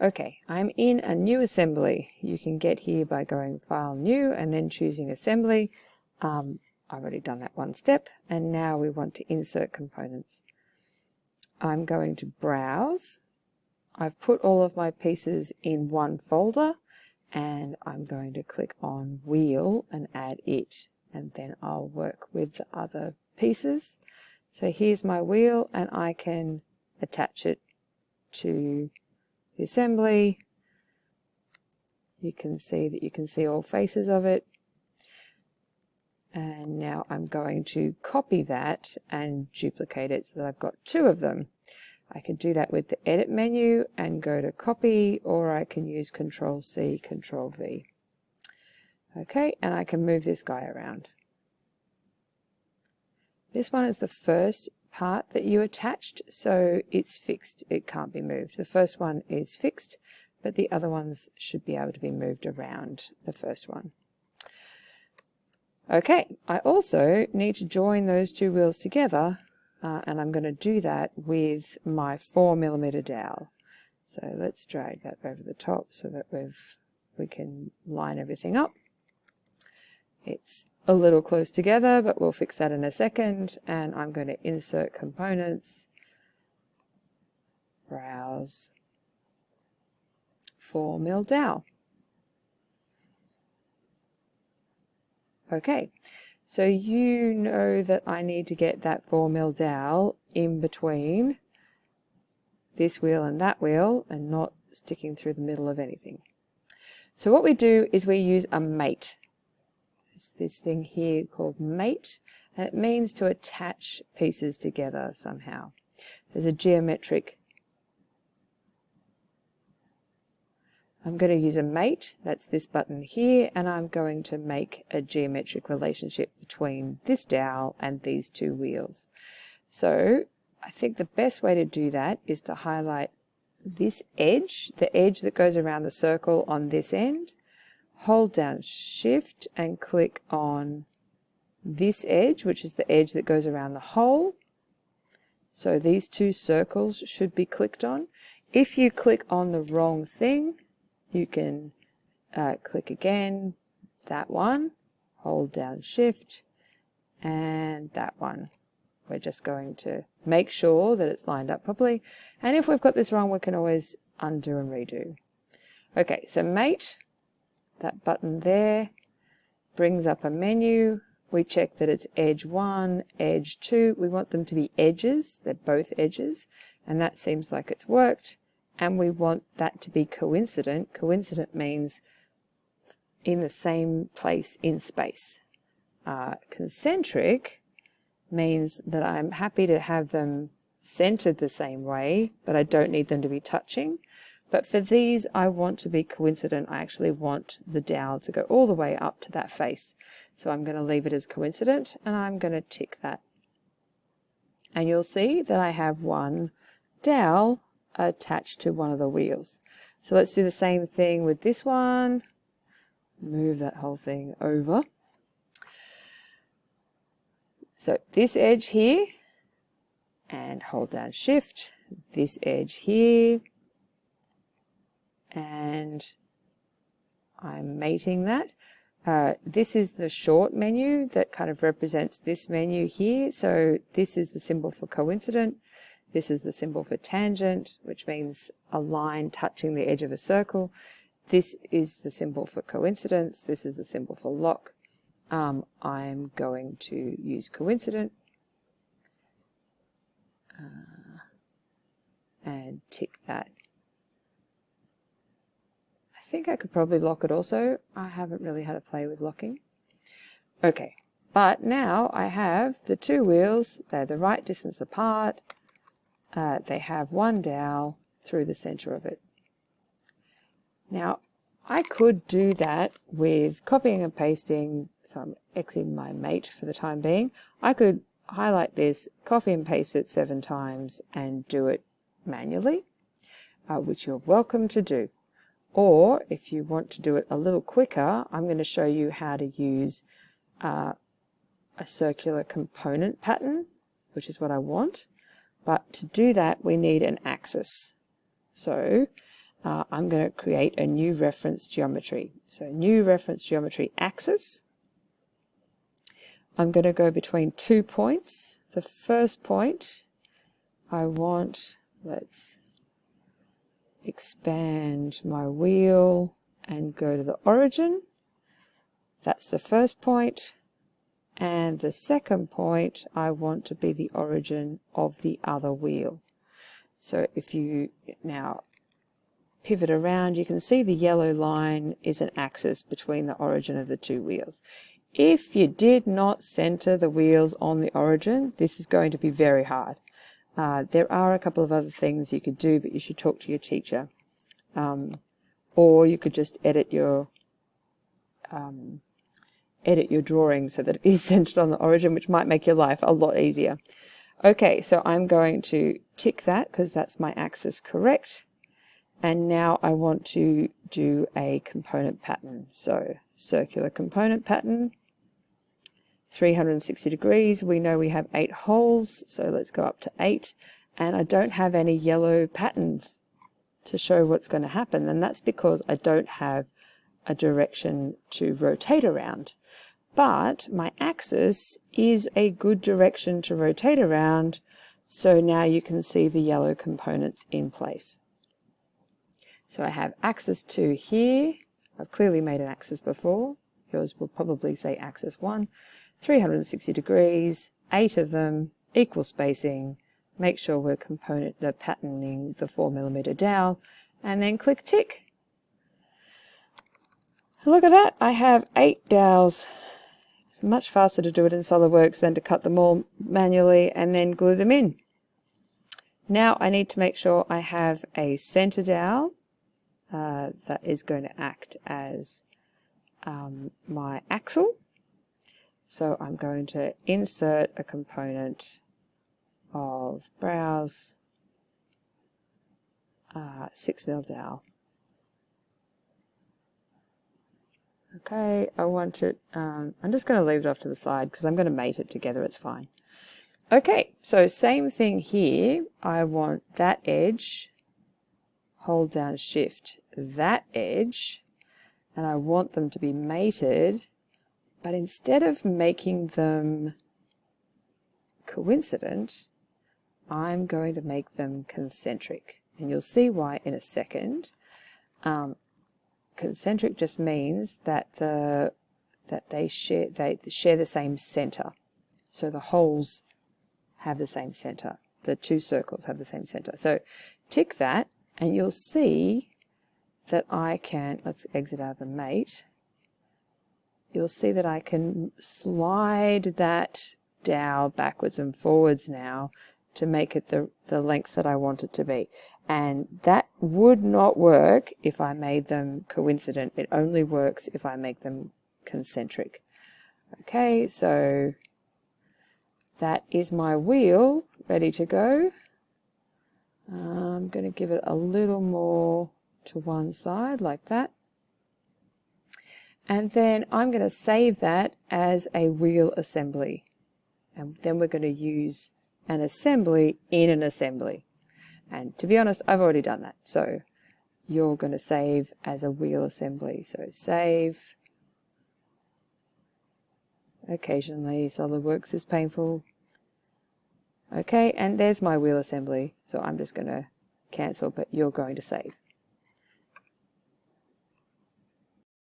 Okay, I'm in a new assembly. You can get here by going File, New, and then choosing Assembly. I've already done that one step, and now we want to insert components. I'm going to Browse. I've put all of my pieces in one folder, and I'm going to click on Wheel and add it, and then I'll work with the other pieces. So here's my wheel, and I can attach it to the assembly. You can see that you can see all faces of it. And now I'm going to copy that and duplicate it so that I've got two of them. I can do that with the Edit menu and go to Copy, or I can use Control-C, Control-V. Okay, and I can move this guy around. This one is the first part that you attached, so it's fixed. It can't be moved. The first one is fixed, but the other ones should be able to be moved around the first one. Okay, I also need to join those two wheels together, and I'm going to do that with my 4mm dowel. So let's drag that over the top so that we can line everything up. It's a little close together, but we'll fix that in a second. And I'm going to insert components, Browse, 4mm dowel. Okay, so you know that I need to get that 4mm dowel in between this wheel and that wheel and not sticking through the middle of anything. So what we do is we use a mate. It's this thing here called mate, and it means to attach pieces together somehow. There's a geometric. I'm going to use a mate, that's this button here, and I'm going to make a geometric relationship between this dowel and these two wheels. So I think the best way to do that is to highlight this edge, the edge that goes around the circle on this end. Hold down Shift and click on this edge, which is the edge that goes around the hole. So these two circles should be clicked on. If you click on the wrong thing, you can click again, that one, hold down Shift, and that one. We're just going to make sure that it's lined up properly. And if we've got this wrong, we can always undo and redo. Okay, so mate, that button there brings up a menu. We check that it's edge 1, edge 2. We want them to be edges. They're both edges. And that seems like it's worked. And we want that to be coincident. Coincident means in the same place in space. Concentric means that I'm happy to have them centered the same way, but I don't need them to be touching. But for these, I want to be coincident. I actually want the dowel to go all the way up to that face. So I'm going to leave it as coincident, and I'm going to tick that. And you'll see that I have one dowel attached to one of the wheels. So let's do the same thing with this one. Move that whole thing over. So this edge here, and hold down Shift, this edge here, and I'm mating that. This is the short menu that kind of represents this menu here. So this is the symbol for coincident. This is the symbol for tangent, which means a line touching the edge of a circle. This is the symbol for coincidence. This is the symbol for lock. I'm going to use coincident and tick that. I think I could probably lock it also. I haven't really had a play with locking. Okay, but now I have the two wheels. They're the right distance apart. They have one dowel through the center of it. Now, I could do that with copying and pasting, so I'm exiting my mate for the time being. I could highlight this, copy and paste it 7 times and do it manually, which you're welcome to do. Or if you want to do it a little quicker, I'm going to show you how to use a circular component pattern, which is what I want. But to do that, we need an axis. So I'm going to create a new reference geometry. So new reference geometry axis. I'm going to go between 2 points. The first point I want, let's expand my wheel and go to the origin. That's the first point. And the second point I want to be the origin of the other wheel. So if you now pivot around, you can see the yellow line is an axis between the origin of the two wheels. If you did not center the wheels on the origin, this is going to be very hard. There are a couple of other things you could do, but you should talk to your teacher. Or you could just edit your drawing so that it is centered on the origin, which might make your life a lot easier. Okay, so I'm going to tick that because that's my axis correct. And now I want to do a component pattern. So circular component pattern, 360 degrees. We know we have 8 holes, so let's go up to 8. And I don't have any yellow patterns to show what's going to happen. And that's because I don't have a direction to rotate around. But my axis is a good direction to rotate around. So now you can see the yellow components in place. So I have axis 2 here. I've clearly made an axis before. Yours will probably say axis 1. 360 degrees, 8 of them, equal spacing. Make sure we're patterning the 4mm dowel, and then click tick. Look at that, I have 8 dowels. It's much faster to do it in SOLIDWORKS than to cut them all manually and then glue them in. Now I need to make sure I have a center dowel that is going to act as my axle. So I'm going to insert a component of browse 6mm dowel. Okay, I want it, I'm just going to leave it off to the side because I'm going to mate it together, it's fine. Okay, so same thing here. I want that edge, hold down shift, that edge, and I want them to be mated, but instead of making them coincident, I'm going to make them concentric. And you'll see why in a second. Concentric just means that they share the same center. So the holes have the same center. The two circles have the same center. So tick that and you'll see that I can, let's exit out of the mate. You'll see that I can slide that dowel backwards and forwards now to make it the length that I want it to be. And that would not work if I made them coincident. It only works if I make them concentric. Okay, so that is my wheel ready to go. I'm going to give it a little more to one side like that. And then I'm going to save that as a wheel assembly. And then we're going to use an assembly in an assembly. And to be honest, I've already done that. So you're going to save as a wheel assembly. So save. Occasionally SOLIDWORKS is painful. Okay, and there's my wheel assembly. So I'm just going to cancel, but you're going to save.